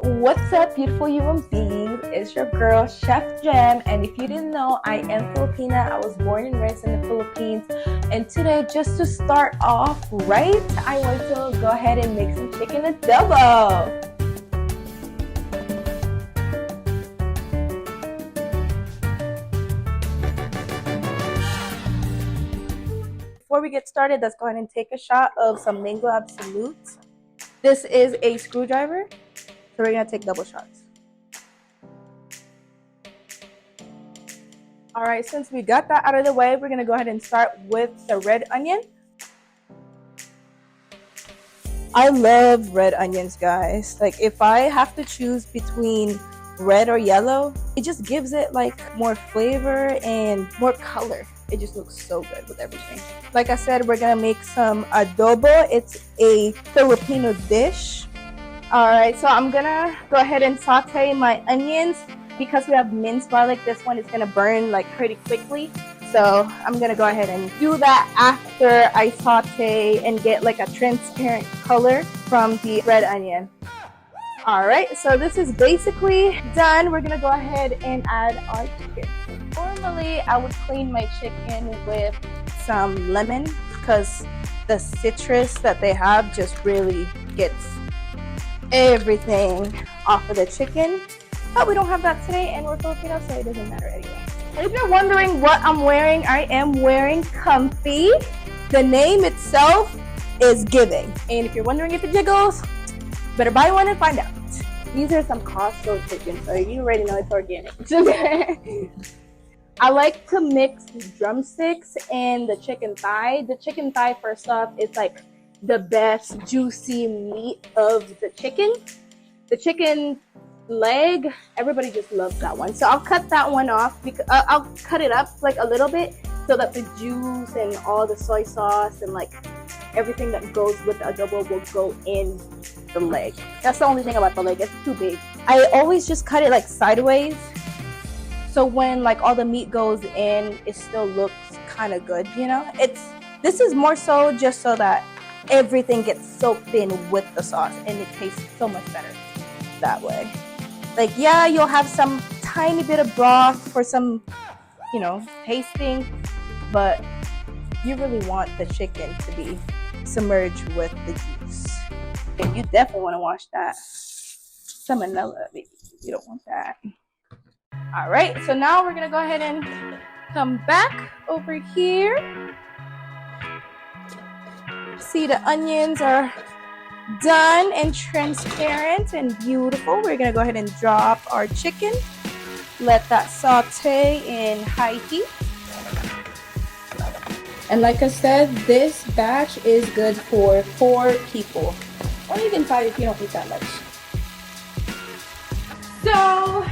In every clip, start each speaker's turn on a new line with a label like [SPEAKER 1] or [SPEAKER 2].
[SPEAKER 1] What's up, beautiful human beings? It's your girl, Chef Jem, and if you didn't know, I am Filipina. I was born and raised in the Philippines, and today, just to start off right, I want to go ahead and make some chicken adobo. Before we get started, let's go ahead and take a shot of some Mango Absolute. This is a screwdriver. So we're gonna take double shots. All right, since we got that out of the way, we're gonna go ahead and start with the red onion. I love red onions, guys. Like, if I have to choose between red or yellow, it just gives it like more flavor and more color. It just looks so good with everything. Like I said, we're gonna make some adobo. It's a Filipino dish. All right, so I'm gonna go ahead and saute my onions. Because we have minced garlic, this one is gonna burn like pretty quickly. So I'm gonna go ahead and do that after I saute and get like a transparent color from the red onion. All right, so this is basically done. We're gonna go ahead and add our chicken. Normally, I would clean my chicken with some lemon because the citrus that they have just really gets everything off of the chicken, but we don't have that today and we're Filipino, so it doesn't matter anyway. If you're wondering what I'm wearing, I am wearing comfy. The name itself is giving, and if you're wondering if it jiggles, better buy one and find out. These are some Costco chicken, so you already know it's organic. I like to mix drumsticks and the chicken thigh. The chicken thigh, first off, is like the best juicy meat of the chicken. The chicken leg, everybody just loves that one. So I'll cut that one off because I'll cut it up like a little bit so that the juice and all the soy sauce and like everything that goes with the adobo will go in the leg. That's the only thing about the leg, it's too big. I always just cut it like sideways, so when like all the meat goes in, it still looks kind of good, you know? This is more so just so that everything gets soaked in with the sauce and it tastes so much better that way. Like, yeah, you'll have some tiny bit of broth for some, you know, tasting, but you really want the chicken to be submerged with the juice. And you definitely want to wash that salmonella, baby. You don't want that. All right, so now we're gonna go ahead and come back over here. See, the onions are done and transparent and beautiful. We're gonna go ahead and drop our chicken. Let that saute in high heat. And like I said, this batch is good for 4 people. Or even 5 if you don't eat that much. So,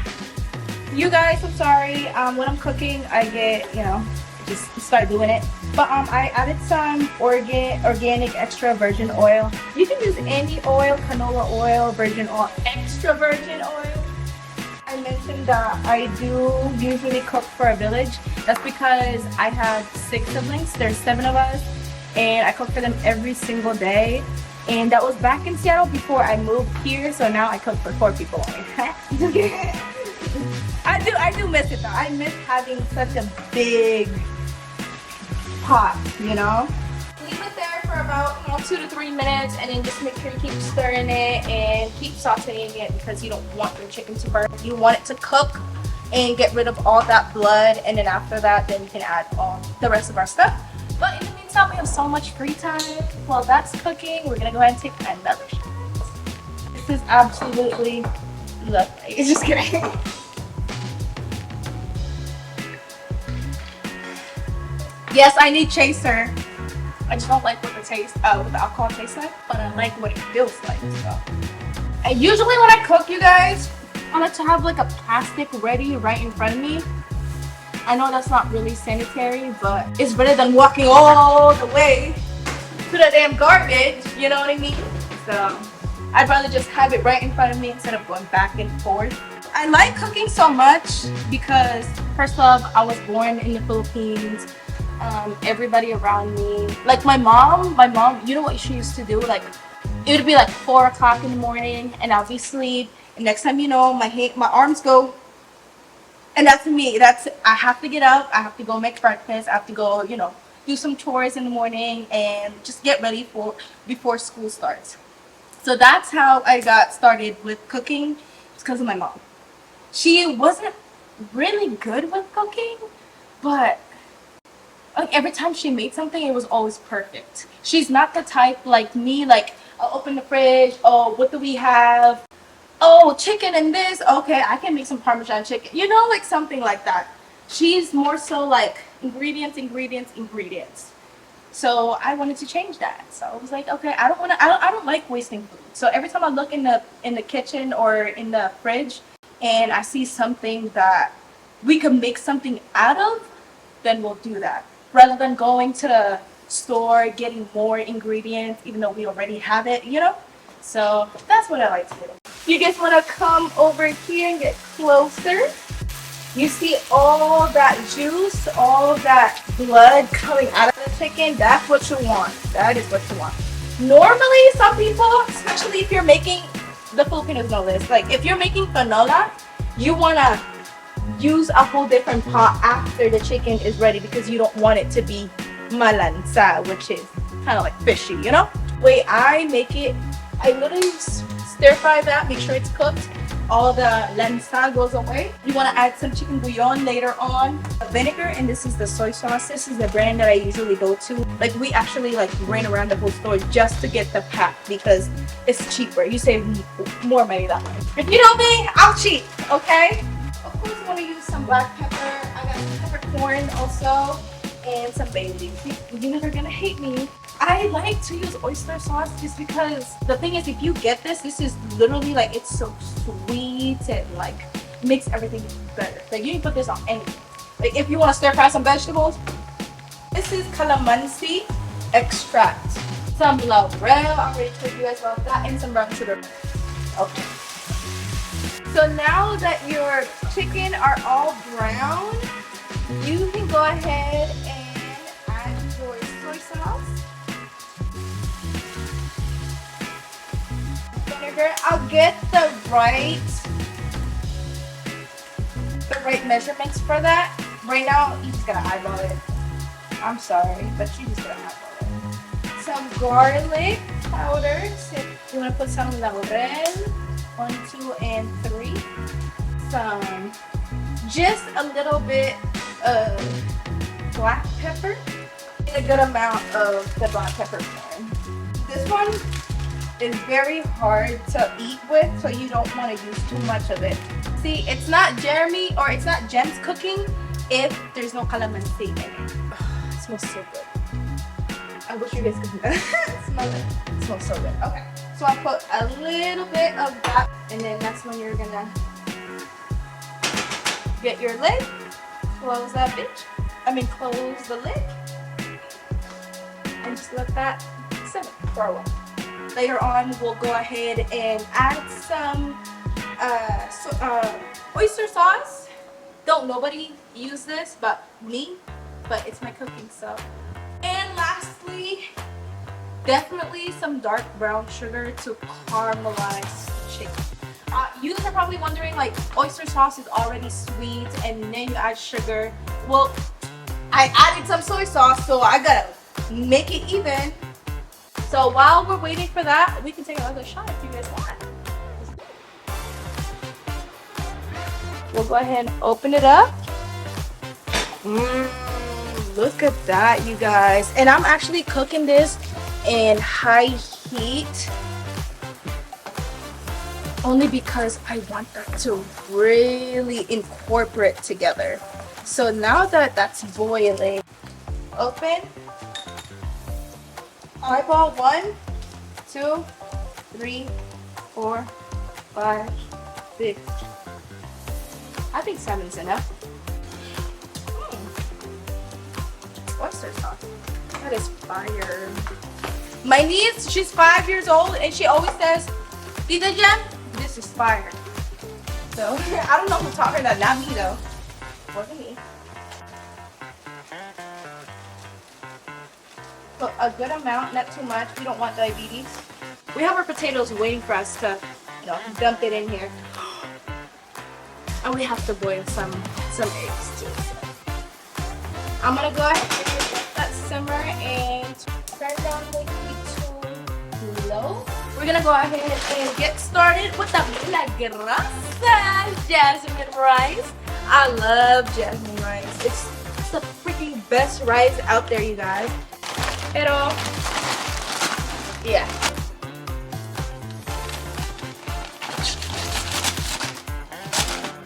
[SPEAKER 1] you guys, I'm sorry. When I'm cooking, I get, you know, just start doing it. But I added some organic extra virgin oil. You can use any oil, canola oil, virgin oil, extra virgin oil. I mentioned that I do usually cook for a village. That's because I have 6 siblings. There's 7 of us, and I cook for them every single day. And that was back in Seattle before I moved here, so now I cook for 4 people only. I do miss it though. I miss having such a big pot, you know? Leave it there for about 2 to 3 minutes, and then just make sure you keep stirring it and keep sauteing it because you don't want your chicken to burn. You want it to cook and get rid of all that blood, and then after that, then you can add all the rest of our stuff. But in the meantime, we have so much free time. While that's cooking, we're gonna go ahead and take another shot. This is absolutely lovely. Just kidding. Yes, I need chaser. I just don't like what the alcohol tastes like, but I like what it feels like. So. And usually when I cook, you guys, I like to have like a plastic ready right in front of me. I know that's not really sanitary, but it's better than walking all the way to the damn garbage, you know what I mean? So I'd rather just have it right in front of me instead of going back and forth. I like cooking so much because, first off, I was born in the Philippines. Everybody around me, like my mom, you know what she used to do? Like, it would be like 4 o'clock in the morning and I'll be asleep And next time you know, my arms go. And that's me. I have to get up. I have to go make breakfast. I have to go, do some chores in the morning and just get ready for before school starts. So that's how I got started with cooking. It's because of my mom. She wasn't really good with cooking, but like every time she made something, it was always perfect. She's not the type like me, like I'll open the fridge. Oh, what do we have? Oh, chicken and this. Okay, I can make some Parmesan chicken. Like something like that. She's more so like ingredients, ingredients, ingredients. So I wanted to change that. So I was like, okay, I don't like wasting food. So every time I look in the kitchen or in the fridge and I see something that we can make something out of, then we'll do that. Rather than going to the store, getting more ingredients, even though we already have it. So that's what I like to do. You guys want to come over here and get closer? You see all that juice, all that blood coming out of the chicken? That's what you want. That is what you want. Normally, some people, especially if you're making, the Filipinos know this, like if you're making canola, you want to use a whole different pot after the chicken is ready because you don't want it to be malansa, which is kind of like fishy. Way I make it, I literally stir fry that, make sure it's cooked. All the lansa goes away. You want to add some chicken bouillon later on, vinegar, and this is the soy sauce. This is the brand that I usually go to. Like we actually like ran around the whole store just to get the pack because it's cheaper. You save more money that way. If you know me, I'll cheat, okay? Of course, I want to use some black pepper. I got some peppercorn also, and some bay leaves. You're never gonna hate me. I like to use oyster sauce just because the thing is, if you get this is literally like, it's so sweet and like makes everything better. Like you can put this on anything. Like if you want to stir fry some vegetables, this is calamansi extract. Some laurel, I already told you guys about that, and some brown sugar. Okay. So now that your chicken are all brown, you can go ahead and add your soy sauce. Vinegar. I'll get the right measurements for that. Right now, you just gotta eyeball it. I'm sorry, but you just gotta eyeball it. Some garlic powder. So you wanna put some laurel, 1, 2, and 3. Some, just a little bit of black pepper. A good amount of the black pepper corn. This one is very hard to eat with, so you don't want to use too much of it. See, it's not Jeremy or it's not Jen's cooking if there's no calamansi in it. Oh, it smells so good. I wish you guys could smell it. It smells so good. Okay, so I put a little bit of that, and then that's when you're gonna get your lid. Close that bitch. Close the lid, and just let that simmer for a while. Later on, we'll go ahead and add some oyster sauce. Don't nobody use this but me, but it's my cooking stuff. And lastly, definitely some dark brown sugar to caramelize the chicken. You guys are probably wondering, like, oyster sauce is already sweet and then you add sugar. Well, I added some soy sauce, so I gotta make it even. So while we're waiting for that, we can take another shot if you guys want. We'll go ahead and open it up. Look at that, you guys. And I'm actually cooking this in high heat only because I want that to really incorporate together. So now that that's boiling, open. Eyeball 1, 2, 3, 4, 5, 6. I think 7's enough. Oyster sauce. That is fire. My niece, she's 5 years old, and she always says, Tita Jen, this is fire. So I don't know who taught her that. Not me though. Wasn't me. So a good amount, not too much. We don't want diabetes. We have our potatoes waiting for us to, dump it in here. And we have to boil some eggs too. So. I'm gonna go ahead and let that simmer and turn down the heat to low. We're gonna go ahead and get started with the milagrosa jasmine rice. I love jasmine rice. It's the freaking best rice out there, you guys. Pero, yeah.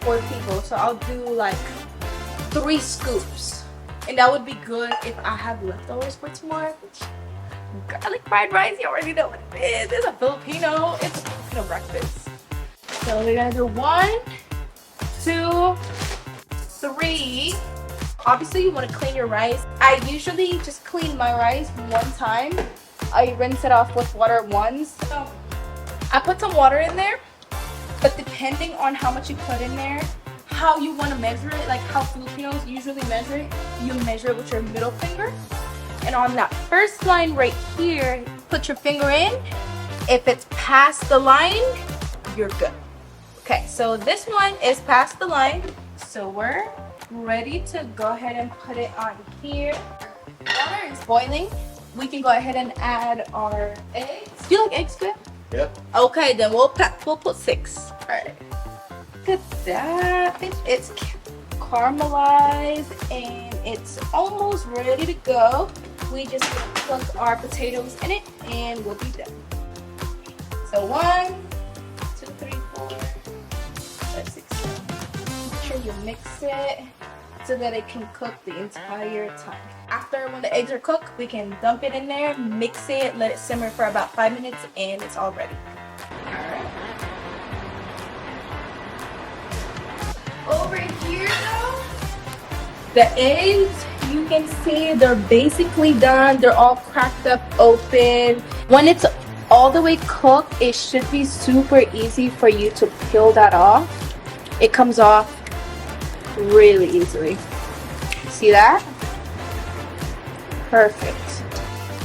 [SPEAKER 1] 4 people, so I'll do like 3 scoops, and that would be good if I have leftovers for tomorrow. Which, garlic fried rice, you already know what it is. It's a Filipino breakfast. So we're gonna do 1, 2, 3. Obviously, you want to clean your rice. I usually just clean my rice one time. I rinse it off with water once. So I put some water in there, but depending on how much you put in there, how you want to measure it, like how Filipinos usually measure it, you measure it with your middle finger. And on that first line right here, put your finger in. If it's past the line, you're good. Okay, so this one is past the line, so we're ready to go ahead and put it on here. Water is boiling. We can go ahead and add our eggs. Do you like eggs good?
[SPEAKER 2] Yeah.
[SPEAKER 1] Okay, then we'll put 6. All right. Look at that. It's caramelized and it's almost ready to go. We just cook our potatoes in it and we'll be done. So 1, 2, 3, 4, 5, 6, 7. Make sure you mix it so that it can cook the entire time. After, when the eggs are cooked, we can dump it in there, mix it, let it simmer for about 5 minutes, and it's all ready. Alright. Over here though, the eggs, you can see they're basically done. They're all cracked up open. When it's all the way cooked, it should be super easy for you to peel that off. It comes off really easily. See that? Perfect.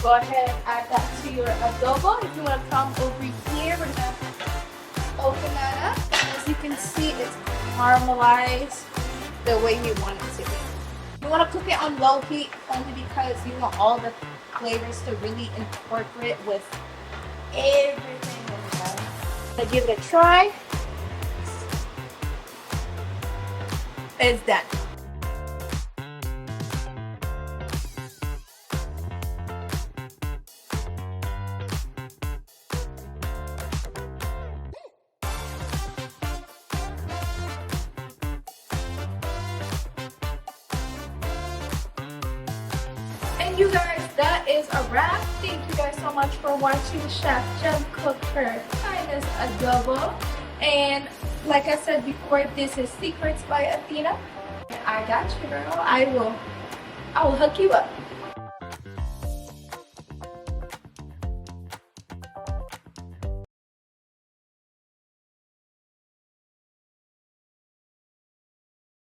[SPEAKER 1] Go ahead and add that to your adobo. If you want to come over here, we're gonna open that up. As you can see, it's caramelized the way you want it to be. You want to cook it on low heat only because you want all the flavors to really incorporate with everything in there. So give it a try. It's done. And you guys, that is a wrap. Thank you guys so much for watching Chef Jem cook her finest adobo. And like I said before, this is Secrets by Athena. I got you, girl. I will hook you up.